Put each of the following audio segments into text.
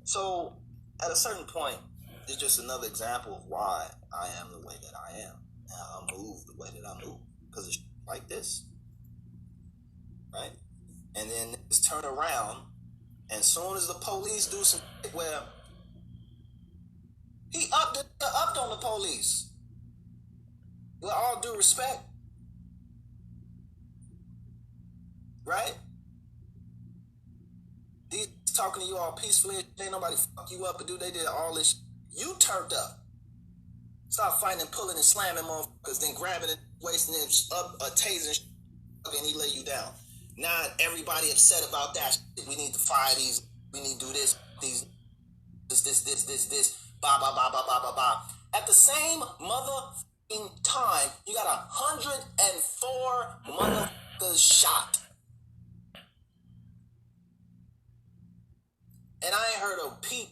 So at a certain point, it's just another example of why I am the way that I am. And I move the way that I move. Because it's like this, right? And then it's turn around, and soon as the police do some shit where he upped on the police, with all due respect, right? These talking to you all peacefully, ain't nobody fuck you up and do they did all this. You turned up. Stop fighting and pulling and slamming motherfuckers, then grabbing it, wasting it up, tasing, and he lay you down. Now everybody upset about that. We need to fire these. We need to do this. This. Blah blah blah blah blah blah blah. At the same motherfucking time, you got 104 motherfuckers shot, and I ain't heard a peep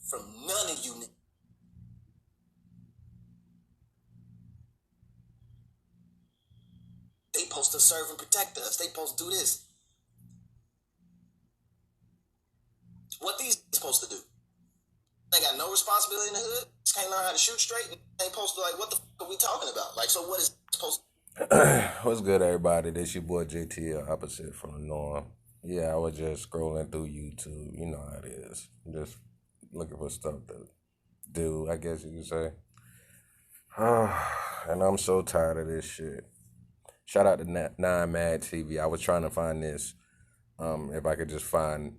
from none of you. They supposed to serve and protect us. They supposed to do this. What these supposed to do? They got no responsibility in the hood. Just can't learn how to shoot straight. And they supposed to like, what the fuck are we talking about? Like, so what is supposed to? What's good, everybody? This your boy JT, opposite from the norm. Yeah, I was just scrolling through YouTube. You know how it is. Just looking for stuff to do, I guess you could say. And I'm so tired of this shit. Shout out to Nine Mad TV. I was trying to find this. If I could just find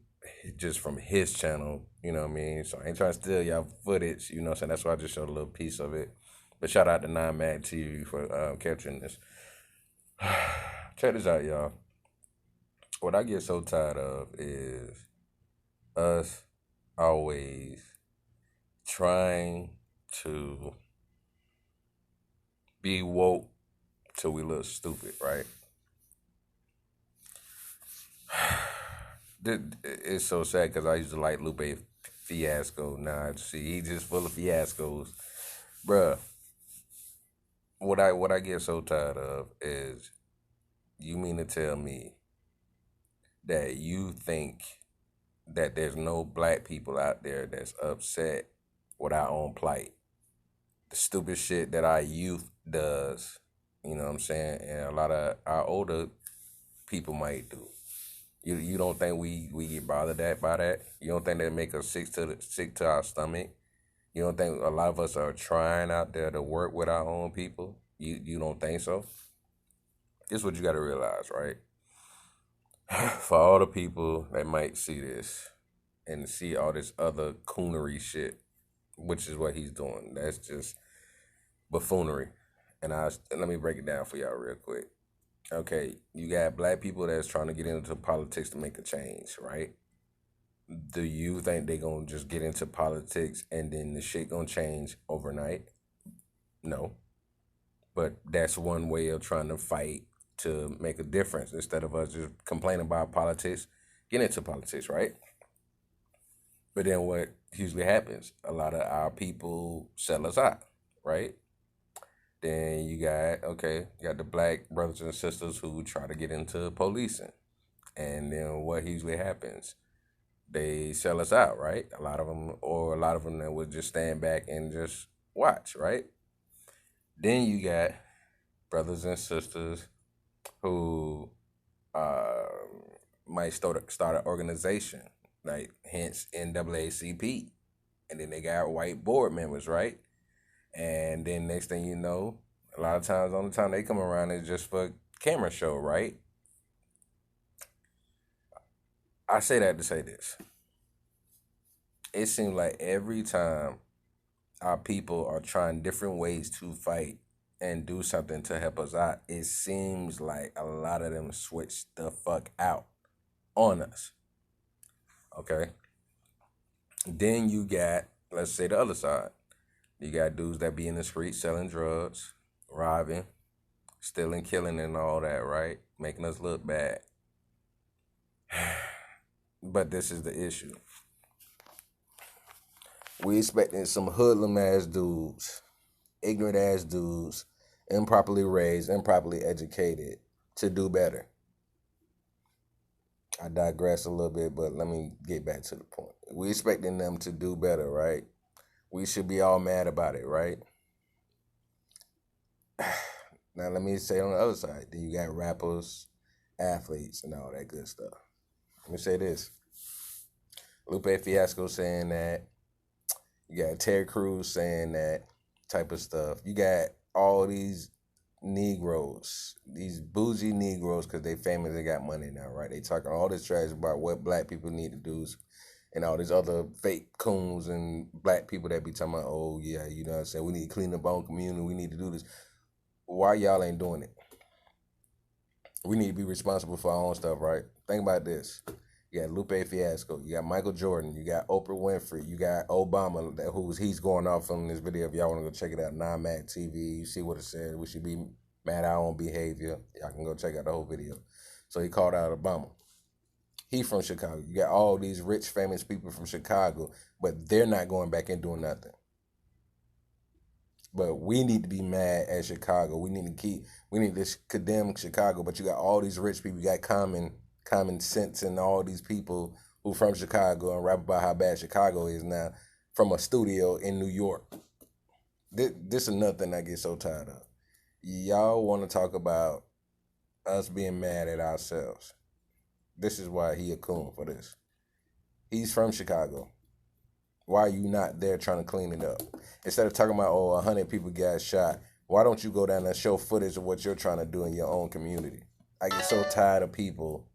just from his channel, you know what I mean? So I ain't trying to steal y'all footage, you know what I'm saying? That's why I just showed a little piece of it. But shout out to Nine Mad TV for capturing this. Check this out, y'all. What I get so tired of is us always trying to be woke till we look stupid, right? It's so sad because I used to like Lupe fiasco. Now see, he's just full of fiascos, bruh. What I get so tired of is you mean to tell me that you think that there's no black people out there that's upset with our own plight, the stupid shit that our youth does, you know what I'm saying, and a lot of our older people might do. You don't think we get bothered by that? You don't think that make us sick to our stomach? You don't think a lot of us are trying out there to work with our own people? You don't think so? This is what you got to realize, right? For all the people that might see this and see all this other coonery shit, which is what he's doing, that's just buffoonery. And let me break it down for y'all real quick. Okay, you got black people that's trying to get into politics to make a change, right? Do you think they gonna just get into politics and then the shit gonna change overnight? No. But that's one way of trying to fight to make a difference instead of us just complaining about politics, get into politics, right? But then what usually happens? A lot of our people sell us out, right? Then you got the black brothers and sisters who try to get into policing. And then what usually happens? They sell us out, right? A lot of them that would just stand back and just watch, right? Then you got brothers and sisters who might start an organization, like hence NAACP. And then they got white board members, right? And then next thing you know, a lot of times, the only time they come around is just for camera show, right? I say that to say this. It seems like every time our people are trying different ways to fight and do something to help us out, it seems like a lot of them switch the fuck out on us. Okay? Then you got, let's say the other side. You got dudes that be in the street selling drugs, robbing, stealing, killing, and all that, right? Making us look bad. But this is the issue. We expecting some hoodlum ass dudes, ignorant ass dudes, improperly raised, improperly educated to do better. I digress a little bit, but let me get back to the point. We expecting them to do better, right? We should be all mad about it, right? Now let me say on the other side, then you got rappers, athletes, and all that good stuff. Let me say this. Lupe Fiasco saying that. You got Terry Crews saying that type of stuff. You got all these Negroes, these bougie Negroes, because they famous, they got money now, right? They talking all this trash about what black people need to do, and all these other fake coons and black people that be talking about, oh yeah, you know what I'm saying, we need to clean up our own community, we need to do this. Why y'all ain't doing it? We need to be responsible for our own stuff, right? Think about this. You got Lupe Fiasco, you got Michael Jordan, you got Oprah Winfrey, you got Obama, he's going off on this video. If y'all want to go check it out, Non-Mac TV, you see what it said. We should be mad at our own behavior. Y'all can go check out the whole video. So he called out Obama. He from Chicago. You got all these rich, famous people from Chicago, but they're not going back and doing nothing. But we need to be mad at Chicago. We need to condemn Chicago. But you got all these rich people. You got common sense and all these people who from Chicago and rap about how bad Chicago is now from a studio in New York. This is another thing I get so tired of. Y'all want to talk about us being mad at ourselves. This is why he a coon for this. He's from Chicago. Why are you not there trying to clean it up? Instead of talking about, 100 people got shot, why don't you go down and show footage of what you're trying to do in your own community? I get so tired of people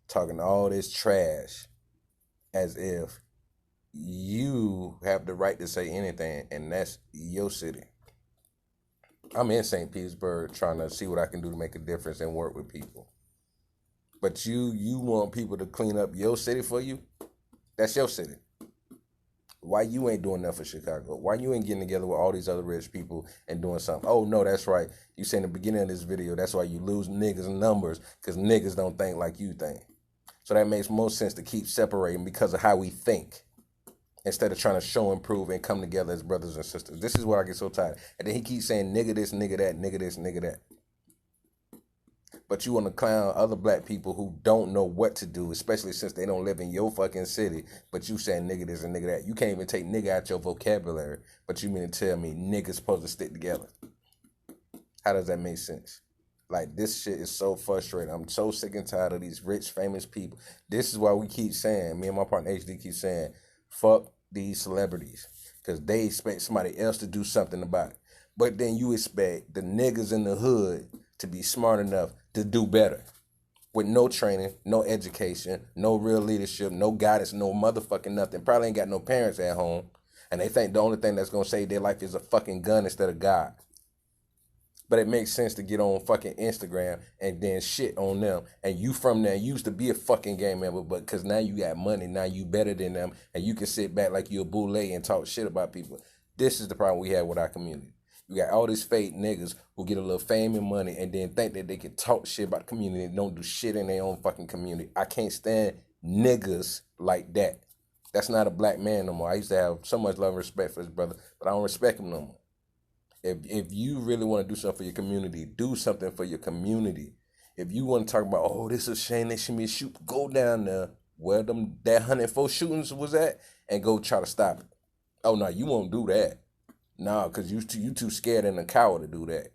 talking all this trash as if you have the right to say anything, and that's your city. I'm in St. Petersburg trying to see what I can do to make a difference and work with people. But you want people to clean up your city for you? That's your city. Why you ain't doing nothing for Chicago? Why you ain't getting together with all these other rich people and doing something? Oh, no, that's right. You say in the beginning of this video, that's why you lose niggas' numbers, because niggas don't think like you think. So that makes most sense to keep separating because of how we think, instead of trying to show, improve, and come together as brothers and sisters. This is what I get so tired. And then he keeps saying, nigga this, nigga that, nigga this, nigga that. But you want to clown other black people who don't know what to do, especially since they don't live in your fucking city. But you saying nigga this and nigga that. You can't even take nigga out your vocabulary, but you mean to tell me niggas supposed to stick together. How does that make sense? Like, this shit is so frustrating. I'm so sick and tired of these rich, famous people. This is why we keep saying, me and my partner HD keep saying, fuck these celebrities. Because they expect somebody else to do something about it. But then you expect the niggas in the hood to be smart enough to do better. With no training, no education, no real leadership, no guidance, no motherfucking nothing. Probably ain't got no parents at home. And they think the only thing that's going to save their life is a fucking gun instead of God. But it makes sense to get on fucking Instagram and then shit on them. And you from there, you used to be a fucking gang member, but because now you got money, now you better than them, and you can sit back like you a boule and talk shit about people. This is the problem we have with our community. You got all these fake niggas who get a little fame and money and then think that they can talk shit about the community and don't do shit in their own fucking community. I can't stand niggas like that. That's not a black man no more. I used to have so much love and respect for this brother, but I don't respect him no more. If you really want to do something for your community, do something for your community. If you want to talk about, oh, this is a shame they should be shoot, go down there where that 104 shootings was at and go try to stop it. Oh, no, you won't do that. No, because you too scared and a coward to do that.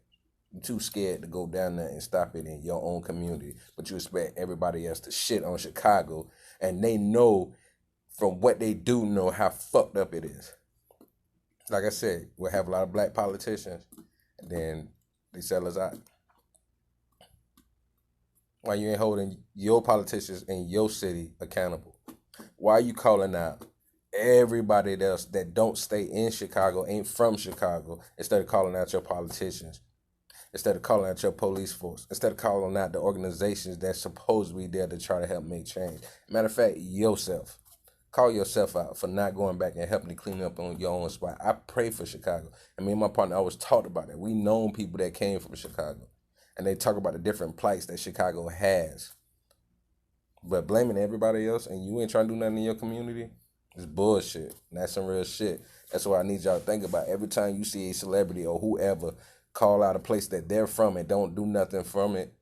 You too scared to go down there and stop it in your own community. But you expect everybody else to shit on Chicago, and they know from what they do know how fucked up it is. Like I said, we'll have a lot of black politicians, and then they sell us out. Why you ain't holding your politicians in your city accountable? Why are you calling out everybody else that don't stay in Chicago, ain't from Chicago, instead of calling out your politicians, instead of calling out your police force, instead of calling out the organizations that's supposed to be there to try to help make change? Matter of fact, yourself. Call yourself out for not going back and helping to clean up on your own spot. I pray for Chicago. And me and my partner always talked about it. We known people that came from Chicago. And they talk about the different plights that Chicago has. But blaming everybody else and you ain't trying to do nothing in your community is bullshit. And that's some real shit. That's what I need y'all to think about. Every time you see a celebrity or whoever call out a place that they're from and don't do nothing from it,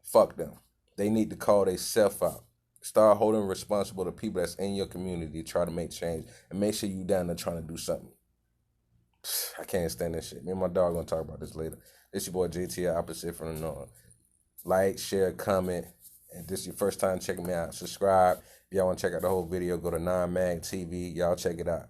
fuck them. They need to call themselves out. Start holding responsible the people that's in your community. Try to make change and make sure you down there trying to do something. I can't stand this shit. Me and my dog gonna talk about this later. This your boy JT, opposite from the norm. Like, share, comment. And this is your first time checking me out, subscribe. If y'all want to check out the whole video, go to 9mag TV. Y'all check it out.